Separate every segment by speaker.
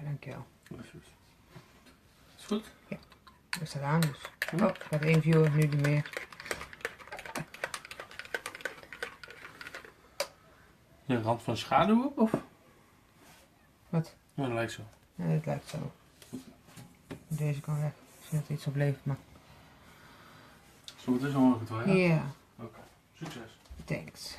Speaker 1: dankjewel.
Speaker 2: Is goed?
Speaker 1: Ja, dat staat aan dus. Oh, gaat 1 viewer, nu niet meer.
Speaker 2: De rand van schaduw op, of?
Speaker 1: Wat?
Speaker 2: Ja, dat lijkt zo.
Speaker 1: Ja, dat lijkt zo. Deze kan weg. Misschien dat er iets op bleef, maar...
Speaker 2: Zo, het is nog het wel, ja?
Speaker 1: Ja.
Speaker 2: Oké. Succes.
Speaker 1: Thanks.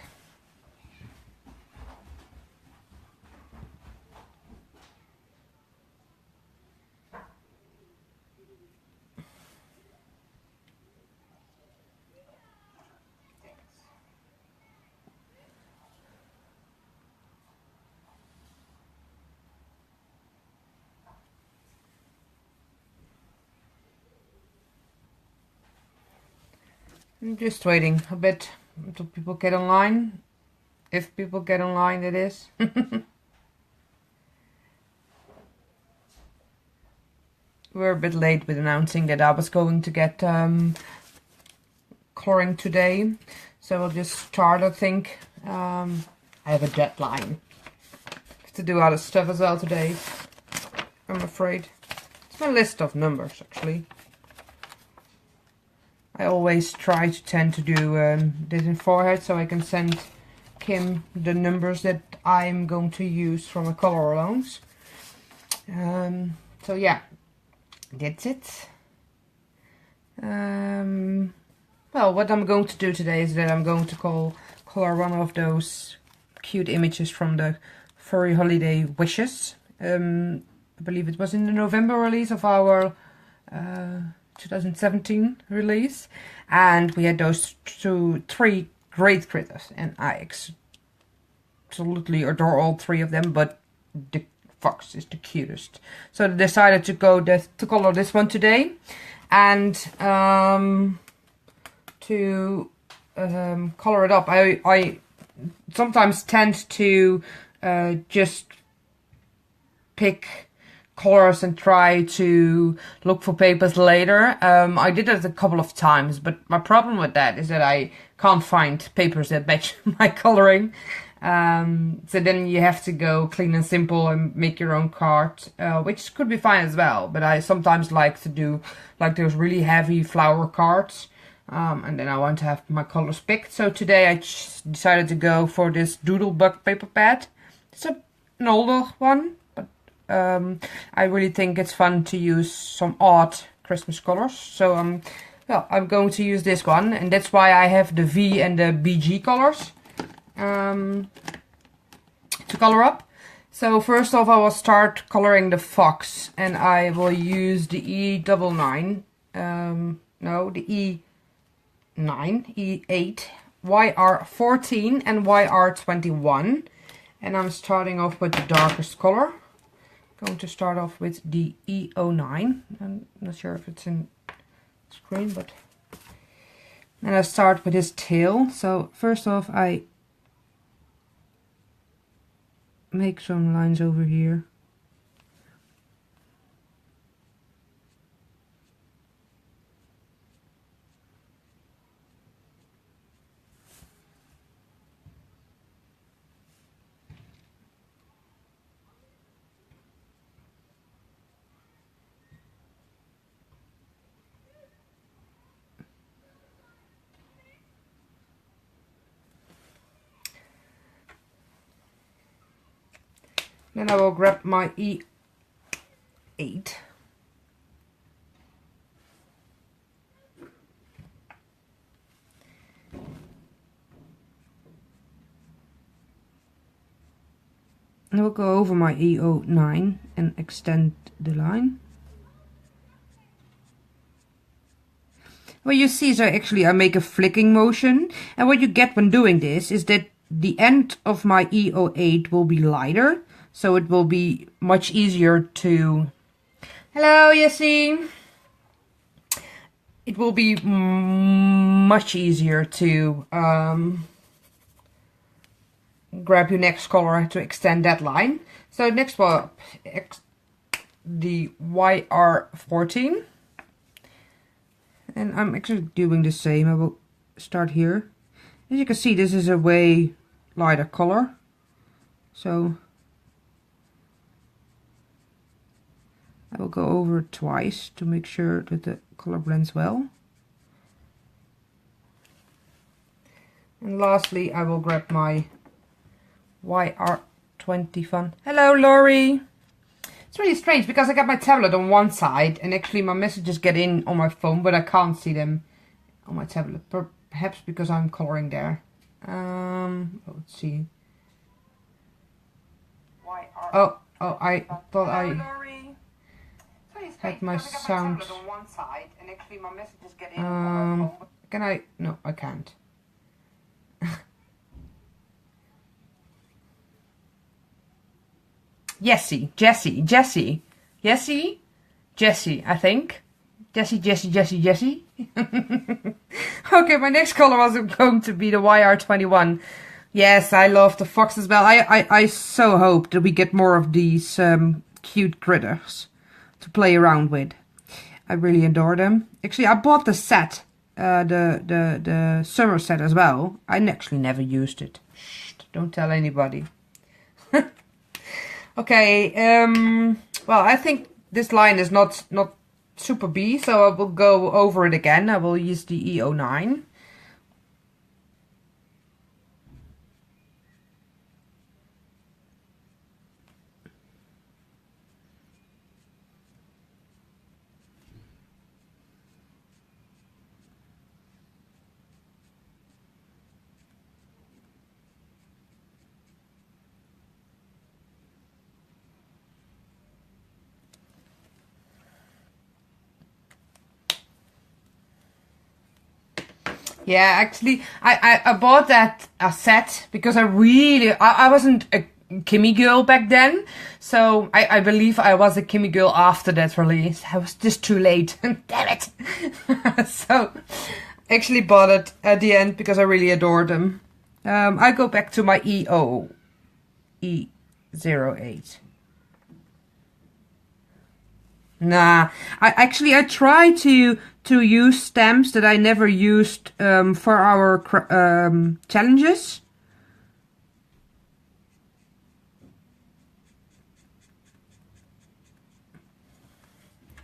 Speaker 1: I'm just waiting a bit until people get online. If people get online, that is. We're a bit late with announcing that I was going to get coloring today. So we'll just start, I think. I have a deadline. I have to do other stuff as well today, I'm afraid. It's my list of numbers, actually. I always tend to do this in forehead so I can send Kim the numbers that I'm going to use for my color allowance. So yeah, that's it. Well, what I'm going to do today is that I'm going to color one of those cute images from the Furry Holiday Wishes. I believe it was in the November release of our 2017 release, and we had those 3 great critters, and I absolutely adore all 3 of them, but the fox is the cutest. So I decided to color this one today, and to color it up. I sometimes tend to just pick colors and try to look for papers later. I did it a couple of times, but my problem with that is that I can't find papers that match my coloring. So then you have to go clean and simple and make your own card, which could be fine as well. But I sometimes like to do like those really heavy flower cards, and then I want to have my colors picked. So today I decided to go for this Doodlebug paper pad. It's an older one. I really think it's fun to use some odd Christmas colors. So well, I'm going to use this one, and that's why I have the V and the BG colors to color up. So first off, I will start coloring the fox, and I will use the E9, the E9, E8, YR14 and YR21. And I'm starting off with the darkest color. Going to start off with the E09. I'm not sure if it's in screen, but then I start with his tail. So first off, I make some lines over here. Then I will grab my E8. And I will go over my E09 and extend the line. What you see is I make a flicking motion, and what you get when doing this is that the end of my E08 will be lighter. So it will be much easier to... Hello, Yassine! It will be much easier to grab your next color to extend that line. So next one, the YR14. And I'm actually doing the same. I will start here. As you can see, this is a way lighter color. So... I will go over it twice to make sure that the color blends well. And lastly, I will grab my YR20 fun. Hello, Laurie. It's really strange because I got my tablet on one side and actually my messages get in on my phone, but I can't see them on my tablet. Perhaps because I'm coloring there. Let's see. Oh, I thought I had my sound. Can I? No, I can't. Jessie, I think. Jessie. Okay, my next color was going to be the YR21. Yes, I love the fox as well. I so hope that we get more of these cute critters to play around with. I really adore them. Actually, I bought the set, the summer set as well. I actually never used it. Shh, don't tell anybody. Okay, well, I think this line is not super B, so I will go over it again. I will use the E09. Yeah, actually, I bought that set because I wasn't a Kimmie girl back then, so I believe I was a Kimmie girl after that release. I was just too late. Damn it! So, actually bought it at the end because I really adored them. I go back to my E08. Nah, I try to use stamps that I never used for our challenges.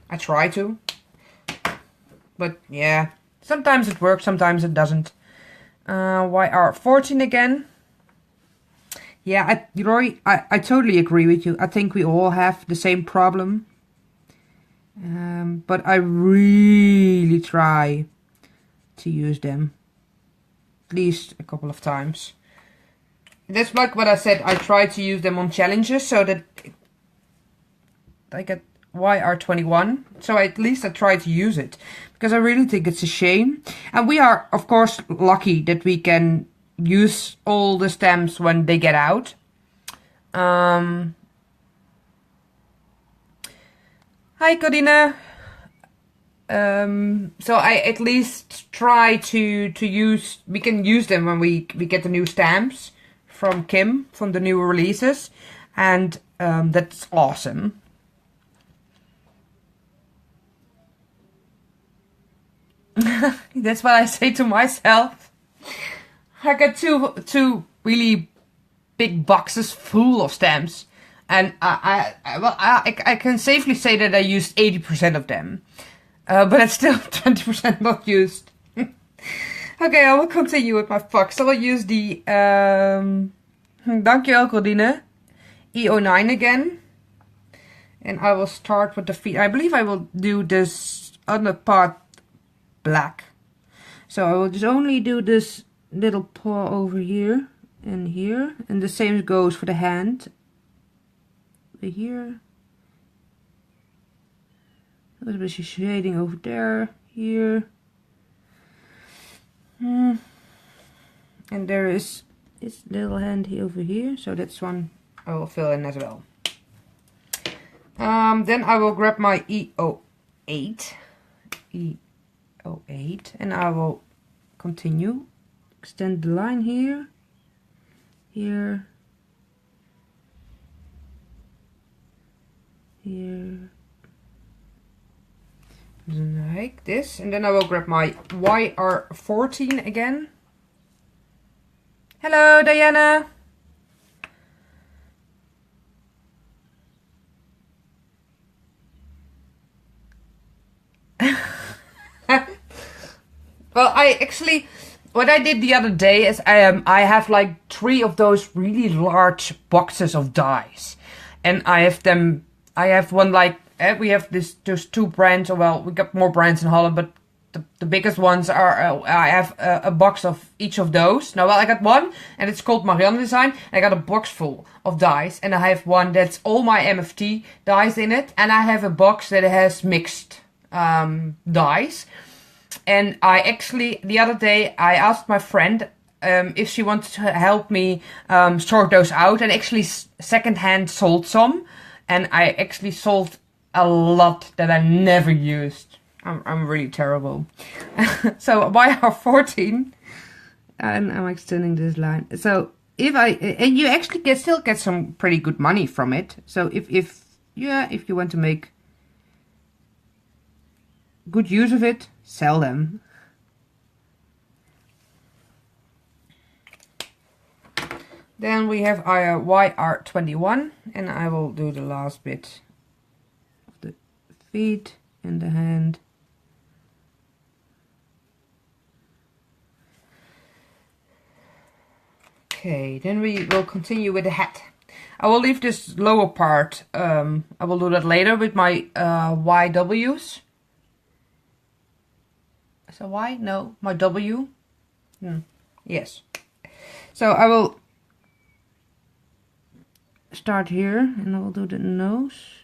Speaker 1: I try to, but yeah, sometimes it works, sometimes it doesn't. YR14 again. Yeah, Roy, I totally agree with you. I think we all have the same problem. But I really try to use them at least a couple of times. That's like what I said, I try to use them on challenges so that I get YR21. So at least I try to use it because I really think it's a shame. And we are, of course, lucky that we can use all the stamps when they get out. Hi, Corina. So I at least try to use, we can use them when we get the new stamps from Kim, from the new releases. And that's awesome. That's what I say to myself. I got two really big boxes full of stamps. And I can safely say that I used 80% of them. But it's still 20% not used. Okay, I will continue with my fox. I will use the... Dankjewel, Claudine. E09 again. And I will start with the feet. I believe I will do this other part black. So I will just only do this little paw over here and here. And the same goes for the hand. Here. A little bit of shading over there, here. And there is this little hand here over here, so that's one I will fill in as well. Then I will grab my E08. And I will continue. Extend the line here. Here. Here. Like this. And then I will grab my YR14 again. Hello, Diana. Well, what I did the other day is I have like 3 of those really large boxes of dies, and I have one like we have those 2 brands. Well, we got more brands in Holland, but the biggest ones are I have a box of each of those. Now, well, I got one, and it's called Marianne Design. I got a box full of dies, and I have one that's all my MFT dies in it, and I have a box that has mixed dies. And I actually, the other day, I asked my friend if she wanted to help me sort those out, and actually secondhand sold some. And I actually sold a lot that I never used. I'm really terrible. So YR14, and I'm extending this line. So and you actually still get some pretty good money from it. So if you want to make good use of it, sell them. Then we have our YR21, and I will do the last bit of the feet and the hand. Okay, then we will continue with the hat. I will leave this lower part, I will do that later with my YWs. Is that Y? No, my W. Yes. So I will start here, and I will do the nose.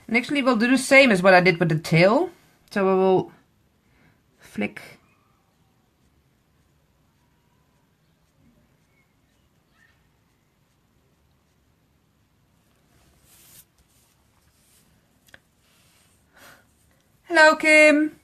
Speaker 1: And actually we'll do the same as what I did with the tail. So I will flick Hello, Kim.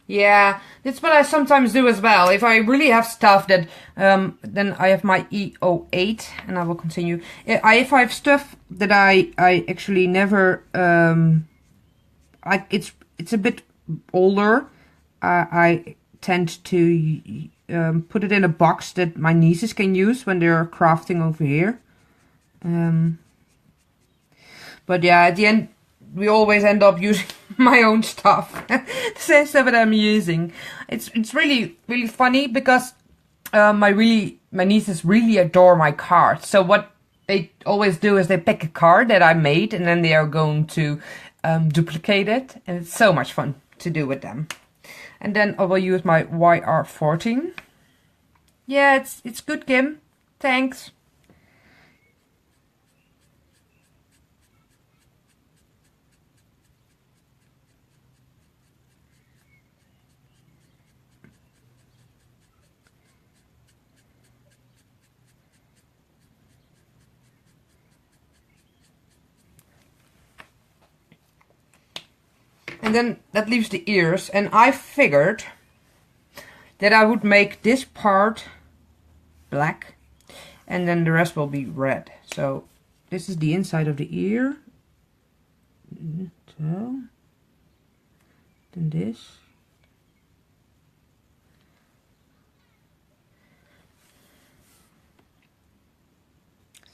Speaker 1: Yeah, that's what I sometimes do as well. If I really have stuff that, then I have my E08, and I will continue. If I have stuff that I actually never, it's a bit older, I tend to put it in a box that my nieces can use when they're crafting over here. But yeah, at the end, we always end up using my own stuff. The same stuff that I'm using. It's really funny because my nieces really adore my cards. So what they always do is they pick a card that I made, and then they are going to duplicate it, and it's so much fun to do with them. And then I will use my YR14. Yeah, it's good, Kim. Thanks. And then that leaves the ears, and I figured that I would make this part black, and then the rest will be red. So this is the inside of the ear. So then this.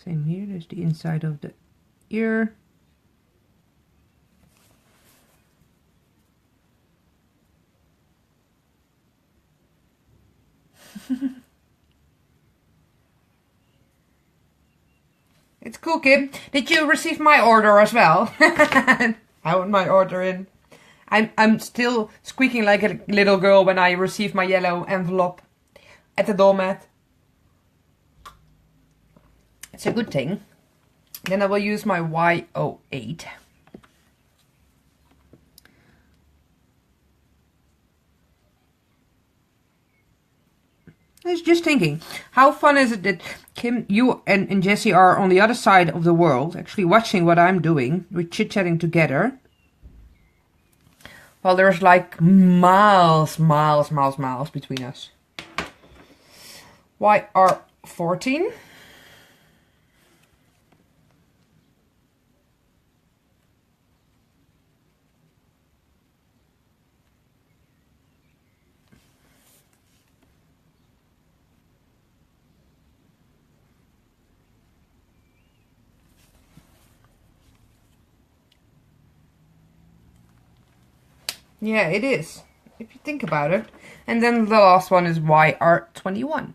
Speaker 1: Same here, there's the inside of the ear. It's cool, Kim. Did you receive my order as well? I want my order in. I'm still squeaking like a little girl when I receive my yellow envelope at the doormat. It's a good thing. Then I will use my Y08. I was just thinking, how fun is it that Kim, you and Jessie are on the other side of the world, actually watching what I'm doing. We're chit-chatting together. Well, there's like miles between us. YR14. Yeah, it is, if you think about it. And then the last one is YR21.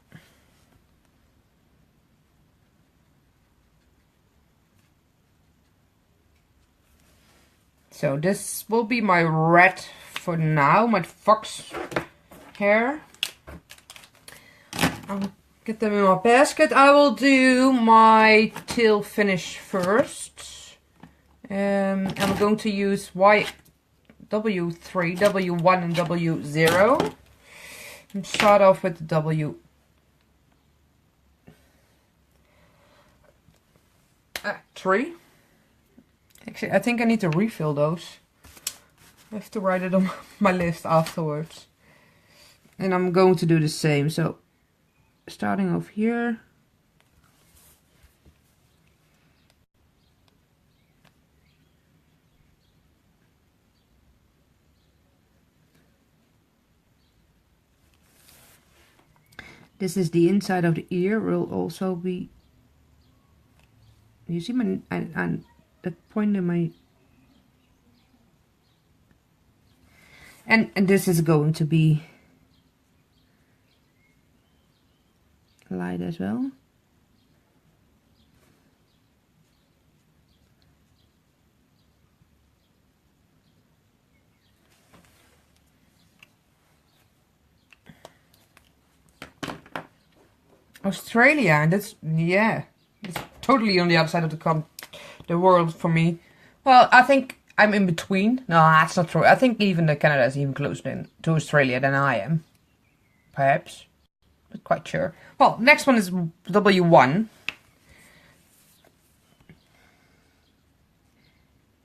Speaker 1: So this will be my red for now, my fox hair. I'll get them in my basket. I will do my tail finish first. I'm going to use W3, W1 and W0. And start off with the W3. Actually, I think I need to refill those. I have to write it on my list afterwards. And I'm going to do the same. So, starting off here. This is the inside of the ear. Will also be. You see my and the point in my. And this is going to be light as well. Australia, and that's, yeah, it's totally on the other side of the world for me. Well, I think I'm in between. No, that's not true. I think even Canada is even closer to Australia than I am. Perhaps. Not quite sure. Well, next one is W1.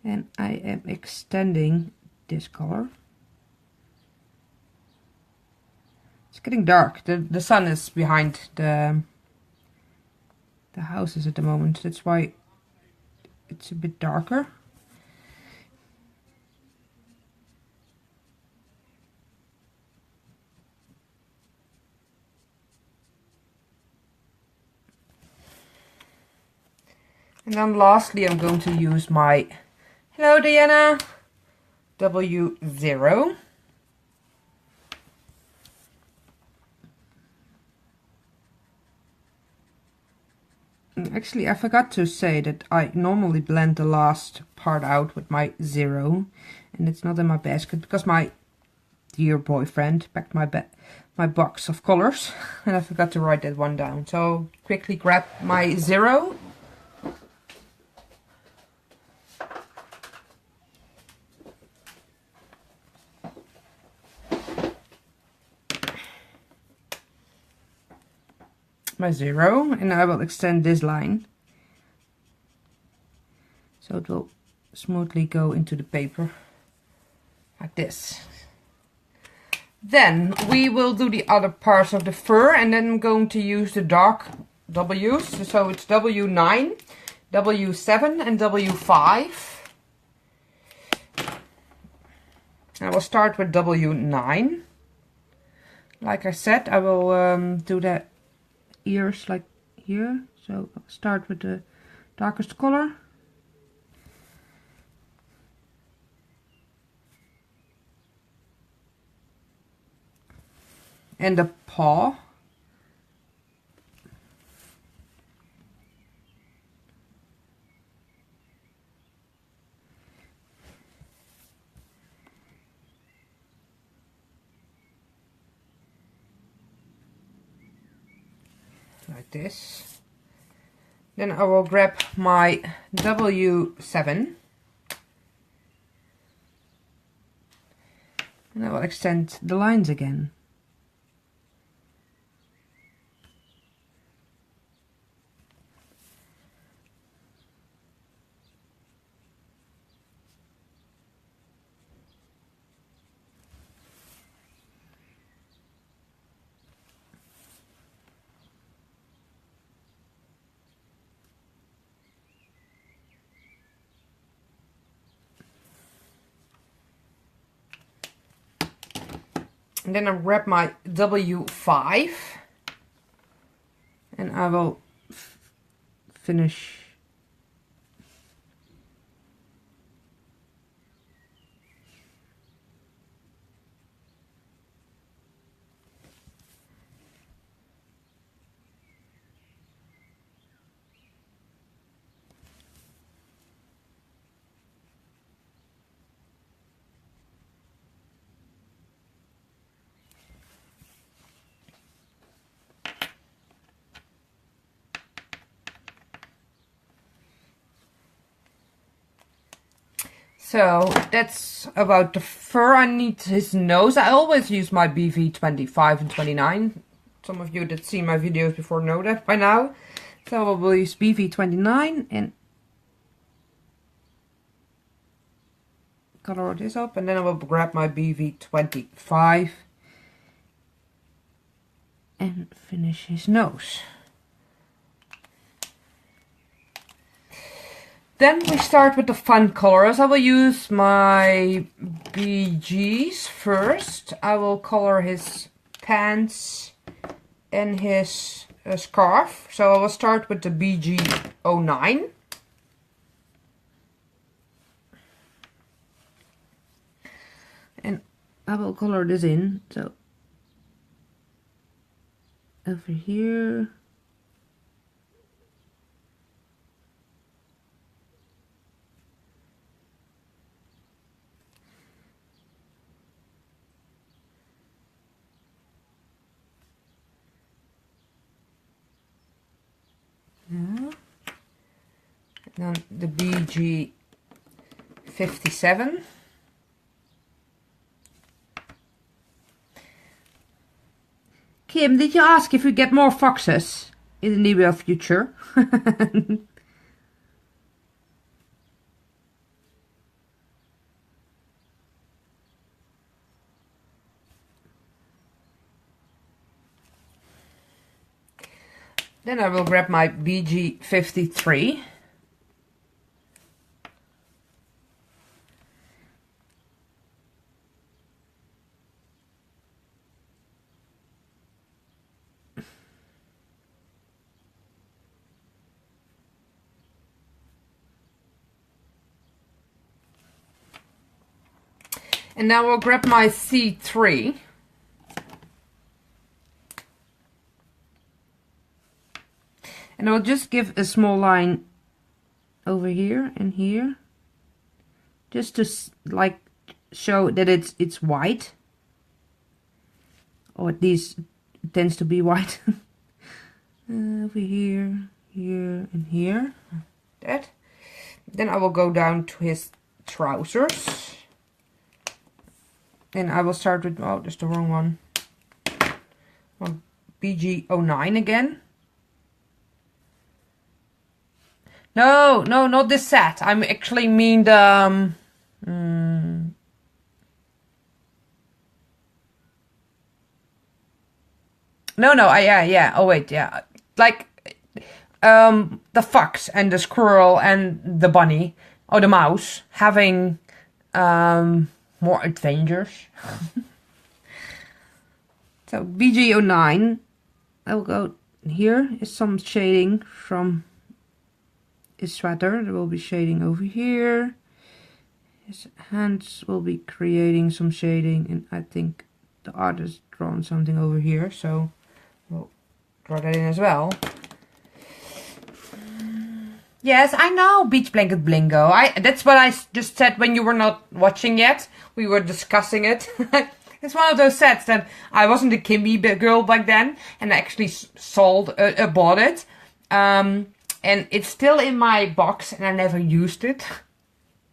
Speaker 1: And I am extending this color. It's getting dark. The sun is behind the houses at the moment. That's why it's a bit darker. And then lastly, I'm going to use my, hello Diana, W0. Actually, I forgot to say that I normally blend the last part out with my 0. And it's not in my basket because my dear boyfriend packed my box of colors. And I forgot to write that one down. So quickly grab my 0. My 0, and I will extend this line so it will smoothly go into the paper like this. Then we will do the other parts of the fur, and then I'm going to use the dark W's, so it's W9, W7 and W5. I will start with W9. Like I said, I will do that ears like here, so I'll start with the darkest color. And the paw. Like this. Then I will grab my W7 and I will extend the lines again. And then I'll grab my W5 and I will finish. So that's about the fur. I need his nose. I always use my BV 25 and 29. Some of you that see my videos before know that by now. So I will use BV 29 and color this up. And then I will grab my BV 25 and finish his nose. Then we start with the fun colors. I will use my BGs first. I will color his pants and his scarf. So I will start with the BG09. And I will color this in. So over here. Yeah. Then the BG 57. Kim, did you ask if we get more foxes in the near future? Then I will grab my BG 53. And now we'll grab my C3. And I'll just give a small line over here and here. Just to like show that it's white. Or at least it tends to be white. Over here, here and here. That. Then I will go down to his trousers. And I will start with, oh, that's the wrong one. Well, BG09 again. No, not this set. I actually mean the... no, yeah. Oh, wait, yeah. Like, the fox and the squirrel and the bunny, or the mouse, having more adventures. So, BG09. I will go here. Is some shading from his sweater. There will be shading over here. His hands will be creating some shading, and I think the artist drawn something over here, so we'll draw that in as well. Yes, I know, Beach Blanket Blingo. That's what I just said when you were not watching yet. We were discussing it. It's one of those sets that I wasn't a Kimmie girl back then, and I actually bought it. And it's still in my box and I never used it.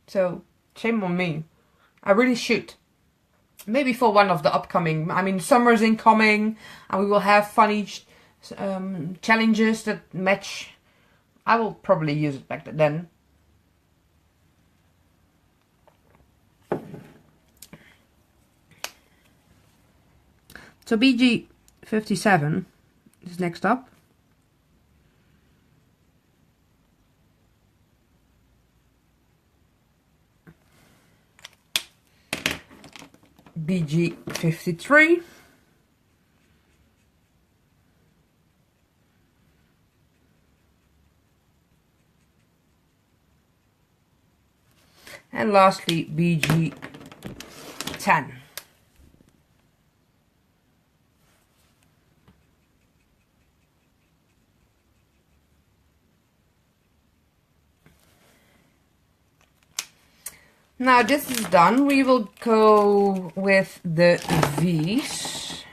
Speaker 1: So, shame on me. I really should. Maybe for one of the upcoming... I mean, summer's incoming. And we will have funny challenges that match. I will probably use it back then. So, BG 57 is next up. BG53. And lastly, BG10. Now this is done, we will go with the V's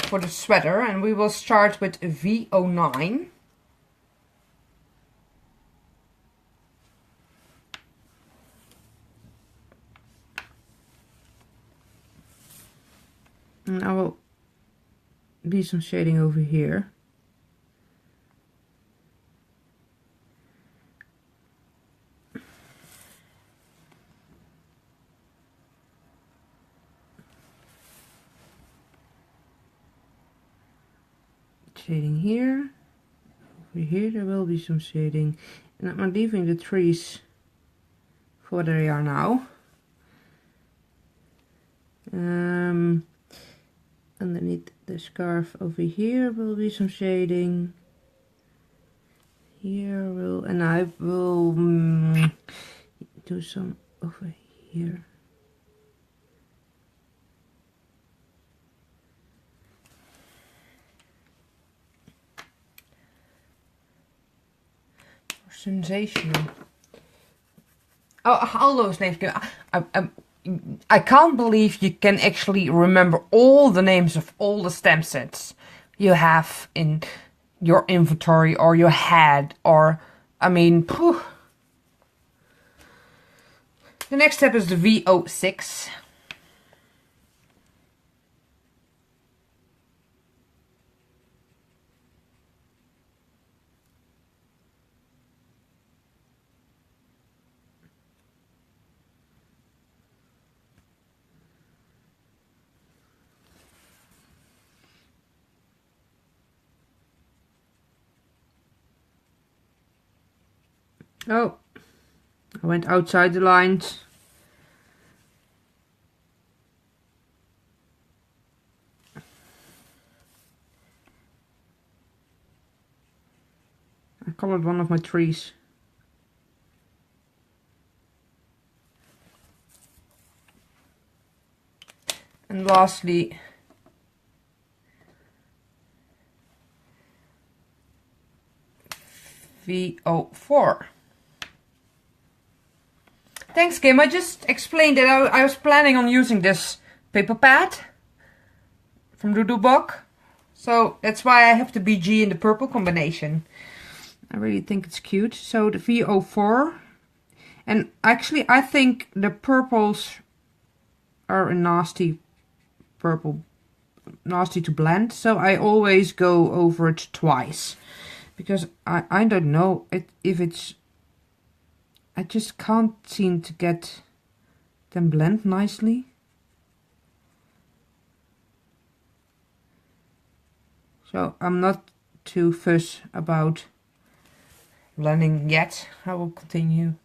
Speaker 1: for the sweater, and we will start with V09. And I will do some shading over here. Shading here. Over here there will be some shading. And I'm leaving the trees for what they are now. Underneath the scarf over here will be some shading. Here will, and I will do some over here. Sensational. Oh, all those names. I can't believe you can actually remember all the names of all the stamp sets you have in your inventory or your head, or, I mean, phew. The next step is the V06. Oh, I went outside the lines. I colored one of my trees. And lastly, V04. Thanks, Kim. I just explained that I was planning on using this paper pad from Doodlebug. So that's why I have the BG in the purple combination. I really think it's cute. So the V04. And actually I think the purples are a nasty purple. Nasty to blend. So I always go over it twice. Because I don't know if it's... I just can't seem to get them blend nicely. So I'm not too fussed about blending yet. I will continue.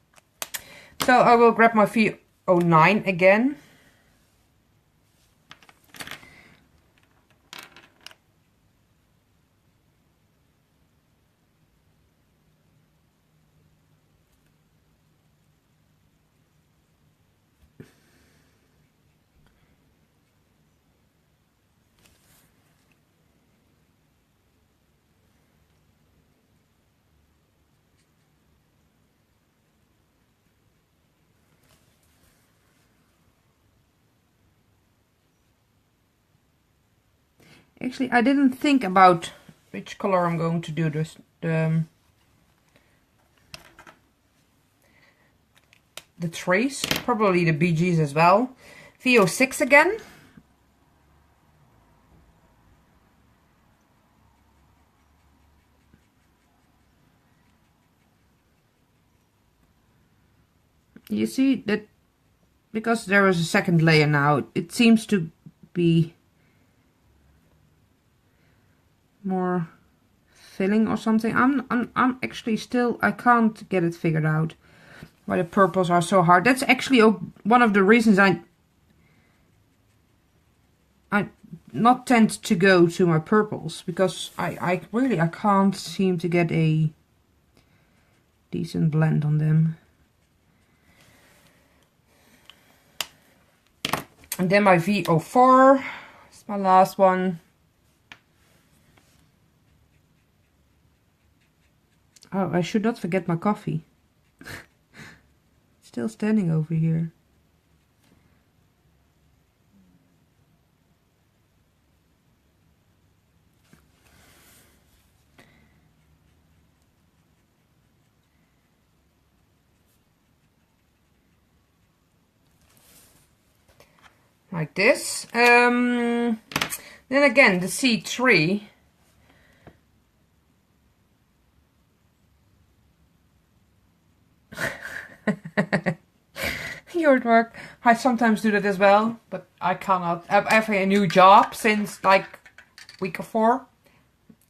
Speaker 1: So I will grab my V09 again. Actually, I didn't think about which color I'm going to do this. The trees, probably the BGs as well. V06 again. You see that because there is a second layer now, it seems to be more filling or something. I'm actually still, I can't get it figured out why the purples are so hard. That's actually one of the reasons I not tend to go to my purples because I really can't seem to get a decent blend on them. And then my V04 is my last one. Oh, I should not forget my coffee. Still standing over here. Like this. Then again, the C3. Your work. I sometimes do that as well, but I cannot. I've having a new job since like week or 4.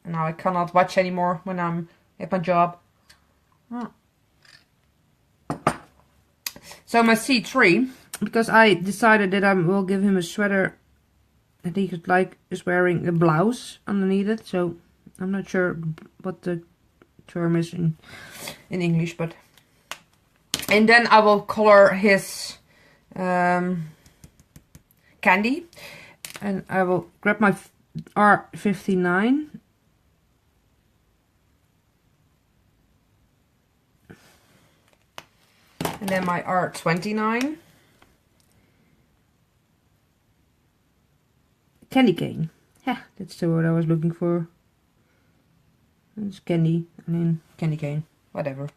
Speaker 1: And now I cannot watch anymore when I'm at my job. So my C3, because I decided that I will give him a sweater that he could like is wearing a blouse underneath it. So I'm not sure what the term is in English, but. And then I will color his candy. And I will grab my R59. And then my R29. Candy cane. Yeah, that's the word I was looking for. It's candy. I mean, candy cane. Whatever.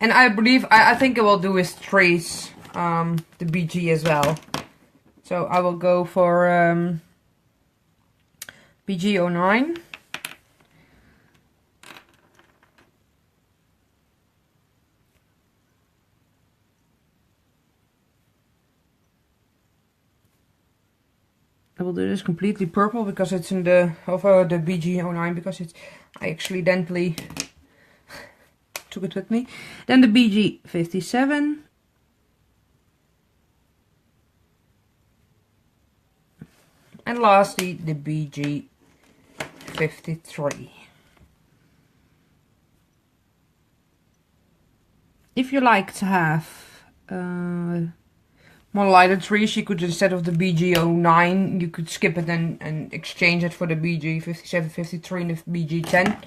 Speaker 1: And I believe, I think I will do his trees, the BG as well. So I will go for BG09. I will do this completely purple because it's in the, over the BG09 because it's, I accidentally took it with me. Then the BG57. And lastly the BG53. If you like to have more lighter trees, you could, instead of the BG09, you could skip it and exchange it for the BG57, 53 and the BG10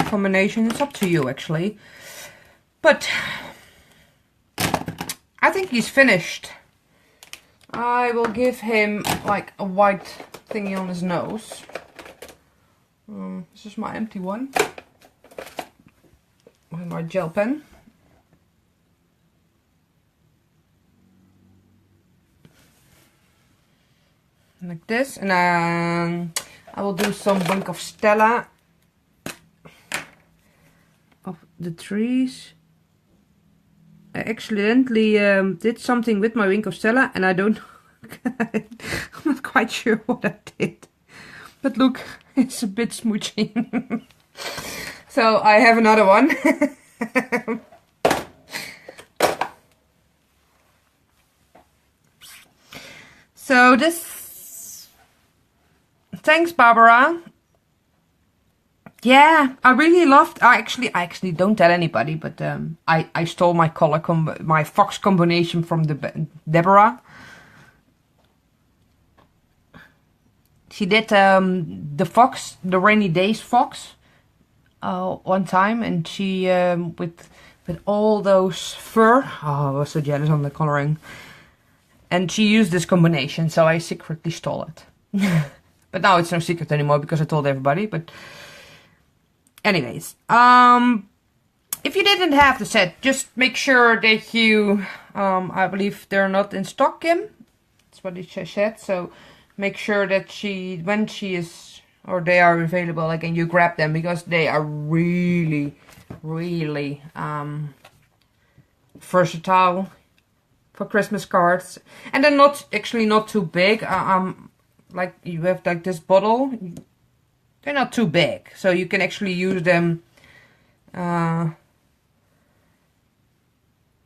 Speaker 1: combination. It's up to you actually. But I think he's finished. I will give him like a white thingy on his nose. This is my empty one. With my gel pen. Like this. And I will do some Wink of Stella of the trees. I accidentally did something with my Wink of Stella and I don't I'm not quite sure what I did. But look, it's a bit smooching. So I have another one. So this, thanks Barbara. Yeah, I really loved. I actually don't tell anybody, but I stole my my fox combination from Deborah. She did the fox, the rainy days fox, one time, and she with all those fur. Oh, I was so jealous on the coloring. And she used this combination, so I secretly stole it. But now it's no secret anymore because I told everybody. But anyways, if you didn't have the set, just make sure that you, I believe they're not in stock, Kim. That's what it said. So make sure that when she is, or they are available again, you grab them because they are really, really versatile for Christmas cards. And they're not too big. Like you have like this bottle. They're not too big, so you can actually use them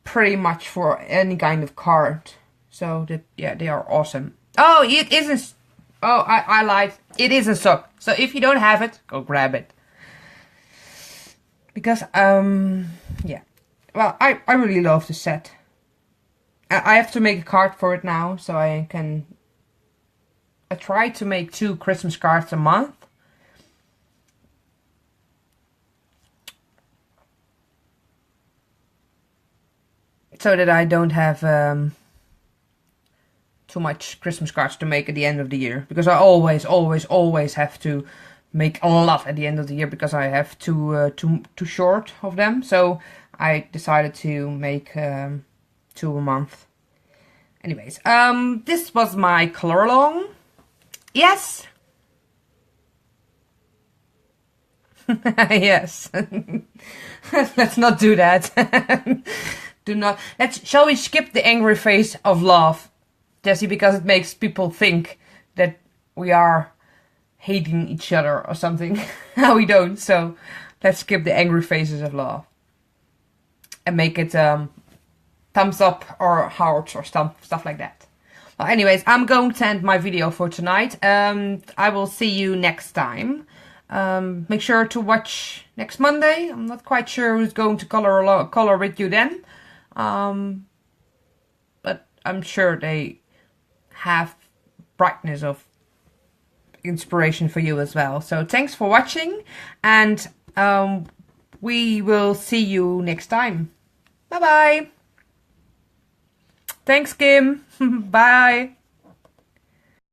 Speaker 1: pretty much for any kind of card. So that, yeah, they are awesome. Oh, it isn't. Oh, I lied. It is a sock. So if you don't have it, go grab it. Because, yeah. Well, I really love the set. I have to make a card for it now, so I try to make 2 Christmas cards a month. So that I don't have too much Christmas cards to make at the end of the year. Because I always have to make a lot at the end of the year because I have too short of them. So I decided to make 2 a month. Anyways, this was my color along. Yes. Yes. Let's not do that. Do not. Shall we skip the angry face of love, Jessie, because it makes people think that we are hating each other or something. No, we don't. So let's skip the angry faces of love and make it thumbs up or hearts or stuff like that. Well, anyways, I'm going to end my video for tonight. I will see you next time. Make sure to watch next Monday. I'm not quite sure who's going to color with you then. But I'm sure they have brightness of inspiration for you as well. So thanks for watching, and we will see you next time. Bye bye. Thanks, Kim. Bye.